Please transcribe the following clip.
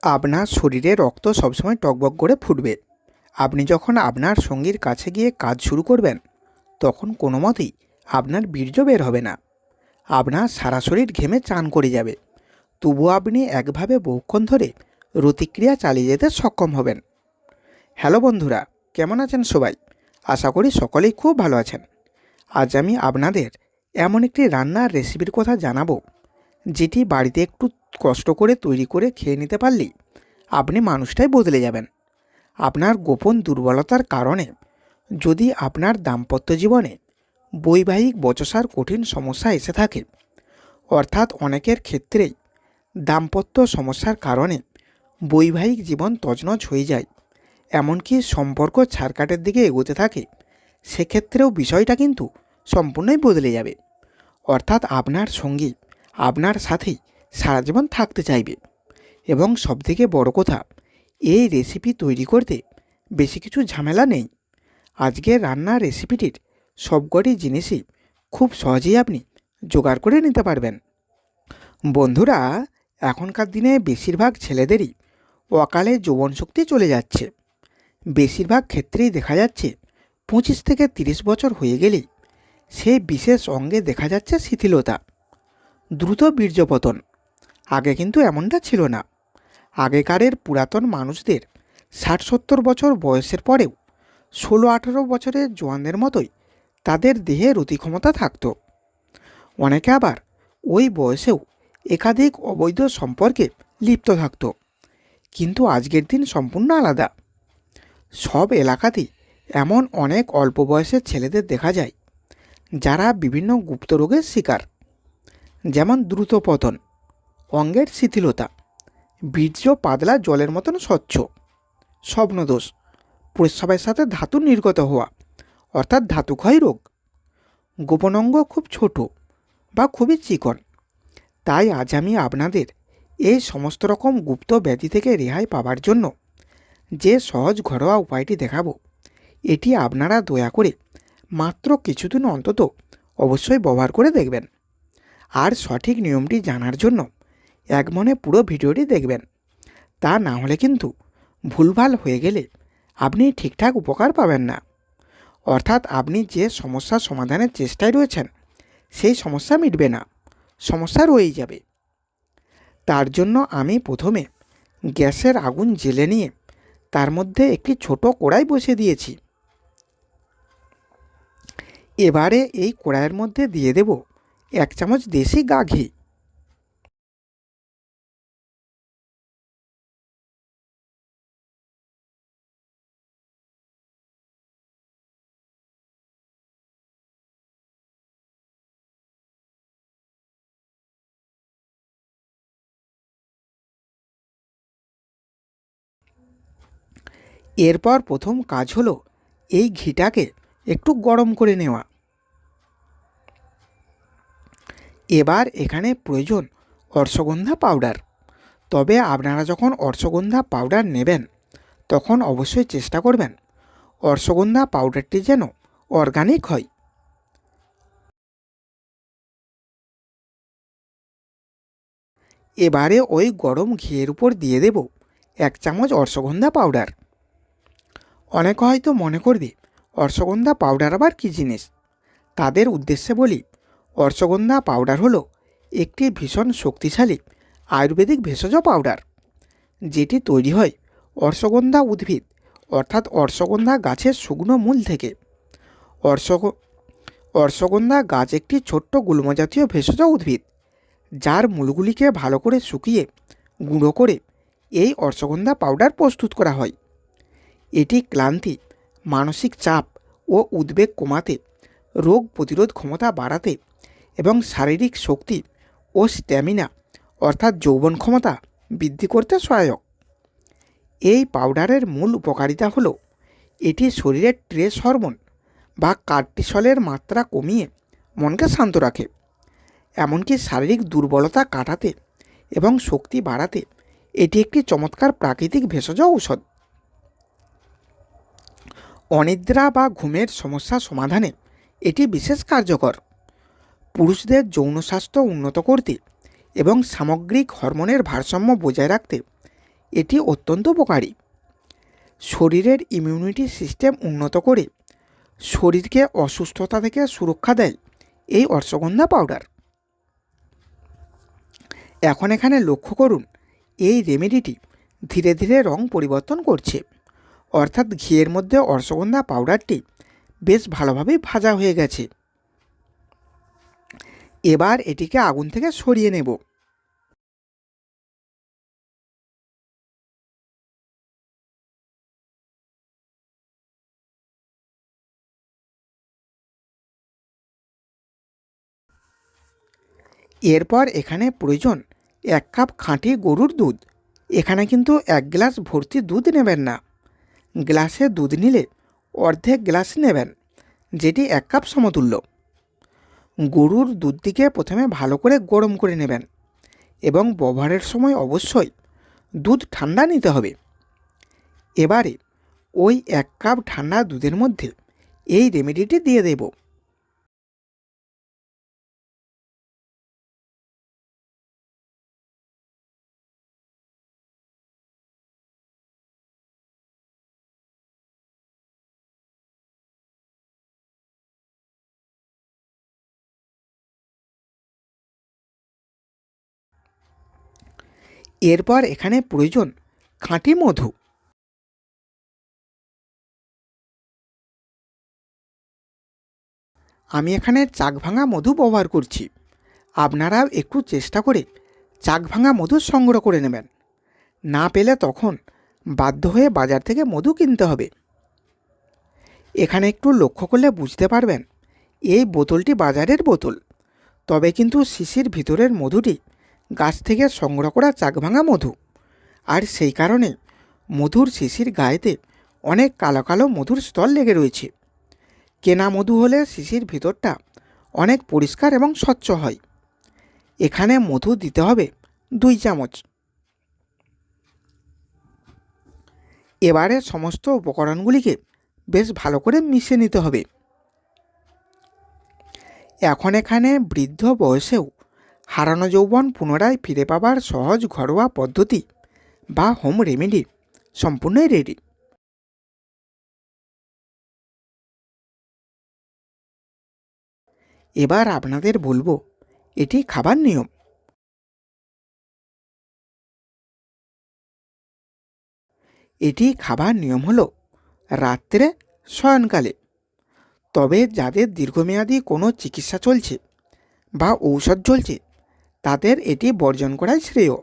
আপনার শরীরে রক্ত সবসময় টগবগ করে ফুটবে। আপনি যখন আপনার সঙ্গীর কাছে গিয়ে কাজ শুরু করবেন, তখন কোনো মতেই আপনার বীর্য বের হবে না। আপনার সারা শরীর ঘেমে চান করে যাবে, তবুও আপনি একভাবে বহুক্ষণ ধরে রতিক্রিয়া চালিয়ে যেতে সক্ষম হবেন। হ্যালো বন্ধুরা, কেমন আছেন সবাই? আশা করি সকলেই খুব ভালো আছেন। আজ আমি আপনাদের এমন একটি রান্নার রেসিপির কথা জানাবো, যেটি বাড়িতে একটু কষ্ট করে তৈরি করে খেয়ে নিতে পারলেই আপনি মানুষটাই বদলে যাবেন। আপনার গোপন দুর্বলতার কারণে যদি আপনার দাম্পত্য জীবনে বৈবাহিক বচসার কঠিন সমস্যা এসে থাকে, অর্থাৎ অনেকের ক্ষেত্রেই দাম্পত্য সমস্যার কারণে বৈবাহিক জীবন তছনছ হয়ে যায়, এমনকি সম্পর্ক ছাড়কাটের দিকে এগোতে থাকে, সেক্ষেত্রেও বিষয়টা কিন্তু সম্পূর্ণই বদলে যাবে। অর্থাৎ আপনার সঙ্গী আপনার সাথেই সারা জীবন থাকতে চাইবে। এবং সবথেকে বড় কথা, এই রেসিপি তৈরি করতে বেশি কিছু ঝামেলা নেই। আজকের রান্নার রেসিপিটির সবকটি জিনিসই খুব সহজেই আপনি জোগাড় করে নিতে পারবেন। বন্ধুরা, এখনকার দিনে বেশিরভাগ ছেলেদেরই অকালে যৌবনশক্তি চলে যাচ্ছে। বেশিরভাগ ক্ষেত্রেই দেখা যাচ্ছে 25 থেকে 30 বছর হয়ে গেলেই সেই বিশেষ অঙ্গে দেখা যাচ্ছে শিথিলতা, দ্রুত বীর্যপতন। আগে কিন্তু এমনটা ছিল না। আগেকারের পুরাতন মানুষদের 60-70 বছর বয়সের পরেও 16-18 বছরের জোয়ানদের মতোই তাদের দেহে রতিক্ষমতা থাকত। অনেকে আবার ওই বয়সেও একাধিক অবৈধ সম্পর্কে লিপ্ত থাকত। কিন্তু আজকের দিন সম্পূর্ণ আলাদা। সব এলাকাতেই এমন অনেক অল্প বয়সের ছেলেদের দেখা যায় যারা বিভিন্ন গুপ্ত রোগের শিকার, যেমন দ্রুত পতন, অঙ্গের শিথিলতা, বীর্য পাতলা জলের মতন স্বচ্ছ, স্বপ্নদোষ, প্রস্রাবের সাথে ধাতু নির্গত হওয়া অর্থাৎ ধাতুক্ষয় রোগ, গোপন অঙ্গ খুব ছোট বা খুবই চিকন। তাই আজ আমি আপনাদের এই সমস্ত রকম গুপ্ত ব্যাধি থেকে রেহাই পাওয়ার জন্য যে সহজ ঘরোয়া উপায়টি দেখাবো, এটি আপনারা দয়া করে মাত্র কিছুদিন অন্তত অবশ্যই ব্যবহার করে দেখবেন। আর সঠিক নিয়মটি জানার জন্য এক মনে পুরো ভিডিওটি দেখবেন। তা না হলে কিন্তু ভুলভাল হয়ে গেলে আপনি ঠিকঠাক উপকার পাবেন না। অর্থাৎ আপনি যে সমস্যার সমাধানের চেষ্টায় রয়েছেন, সেই সমস্যা মিটবে না, সমস্যা রয়েই যাবে। তার জন্য আমি প্রথমে গ্যাসের আগুন জ্বেলে নিয়ে তার মধ্যে একটি ছোট কড়াই বসিয়ে দিয়েছি। এবারে এই কড়াইয়ের মধ্যে দিয়ে দেব 1 চামচ দেশি গা ঘি। এরপর প্রথম কাজ হলো এই ঘিটাকে একটু গরম করে নেওয়া। এবার এখানে প্রয়োজন অশ্বগন্ধা পাউডার। তবে আপনারা যখন অশ্বগন্ধা পাউডার নেবেন, তখন অবশ্যই চেষ্টা করবেন অশ্বগন্ধা পাউডারটি যেন অর্গানিক হয়। এবারে ওই গরম ঘিয়ের উপর দিয়ে দেব 1 চামচ অশ্বগন্ধা পাউডার। অনেকে হয়তো মনে করবে অশ্বগন্ধা পাউডার আবার কী জিনিস। তাদের উদ্দেশ্যে বলি, অশ্বগন্ধা পাউডার হলো একটি ভীষণ শক্তিশালী আয়ুর্বেদিক ভেষজ পাউডার, যেটি তৈরি হয় অশ্বগন্ধা উদ্ভিদ অর্থাৎ অশ্বগন্ধা গাছের শুকনো মূল থেকে। অশ্বগন্ধা গাছ একটি ছোট্ট গুল্মজাতীয় ভেষজ উদ্ভিদ, যার মূলগুলিকে ভালো করে শুকিয়ে গুঁড়ো করে এই অশ্বগন্ধা পাউডার প্রস্তুত করা হয়। এটি ক্লান্তি, মানসিক চাপ ও উদ্বেগ কমাতে, রোগ প্রতিরোধ ক্ষমতা বাড়াতে এবং শারীরিক শক্তি ও স্ট্যামিনা অর্থাৎ যৌবন ক্ষমতা বৃদ্ধি করতে সহায়ক। এই পাউডারের মূল উপকারিতা হলো এটি শরীরের স্ট্রেস হরমোন বা কর্টিসলের মাত্রা কমিয়ে মনকে শান্ত রাখে। এমনকি শারীরিক দুর্বলতা কাটাতে এবং শক্তি বাড়াতে এটি একটি চমৎকার প্রাকৃতিক ভেষজ ঔষধ। অনিদ্রা বা ঘুমের সমস্যা সমাধানে এটি বিশেষ কার্যকর। পুরুষদের যৌন স্বাস্থ্য উন্নত করতে এবং সামগ্রিক হরমোনের ভারসাম্য বজায় রাখতে এটি অত্যন্ত উপকারী। শরীরের ইমিউনিটি সিস্টেম উন্নত করে শরীরকে অসুস্থতা থেকে সুরক্ষা দেয় এই অশ্বগন্ধা পাউডার। এখন এখানে লক্ষ্য করুন, এই রেমেডিটি ধীরে ধীরে রং পরিবর্তন করছে, অর্থাৎ ঘিয়ের মধ্যে অশ্বগন্ধা পাউডারটি বেশ ভালোভাবে ভাজা হয়ে গেছে। এবার এটিকে আগুন থেকে সরিয়ে নেব। এরপর এখানে প্রয়োজন 1 কাপ খাঁটি গরুর দুধ। এখানে কিন্তু 1 গ্লাস ভর্তি দুধ নেবেন না, গ্লাসে দুধ নিলে অর্ধেক গ্লাস নেবেন, যেটি 1 কাপ সমতুল্য। গরুর দুধটিকে প্রথমে ভালো করে গরম করে নেবেন এবং ব্যবহারের সময় অবশ্যই দুধ ঠান্ডা নিতে হবে। এবারে ওই 1 কাপ ঠান্ডা দুধের মধ্যে এই রেমেডিটি দিয়ে দেব। এরপর এখানে প্রয়োজন খাঁটি মধু। আমি এখানে চাক ভাঙা মধু ব্যবহার করছি। আপনারাও একটু চেষ্টা করে চাক ভাঙা মধু সংগ্রহ করে নেবেন, না পেলে তখন বাধ্য হয়ে বাজার থেকে মধু কিনতে হবে। এখানে একটু লক্ষ্য করলে বুঝতে পারবেন, এই বোতলটি বাজারের বোতল, তবে কিন্তু শিশির ভিতরের মধুটি গাছ থেকে সংগ্রহ করা চাক ভাঙা মধু, আর সেই কারণে মধুর শিশির গায়েতে অনেক কালো কালো মধুর স্তর লেগে রয়েছে। কেনা মধু হলে শিশির ভিতরটা অনেক পরিষ্কার এবং স্বচ্ছ হয়। এখানে মধু দিতে হবে 2 চামচ। এবারে সমস্ত উপকরণগুলিকে বেশ ভালো করে মিশিয়ে নিতে হবে। এখন এখানে বৃদ্ধ বয়সেও হারানো যৌবন পুনরায় ফিরে পাবার সহজ ঘরোয়া পদ্ধতি বা হোম রেমেডি সম্পূর্ণই রেডি। এবার আপনাদের বলবো এটি খাবার নিয়ম। এটি খাবার নিয়ম হলো রাত্রে শয়নকালে, তবে যাদের দীর্ঘমেয়াদী কোনো চিকিৎসা চলছে বা ঔষধ চলছে তাদের এটি বর্জন করাই শ্রেয়।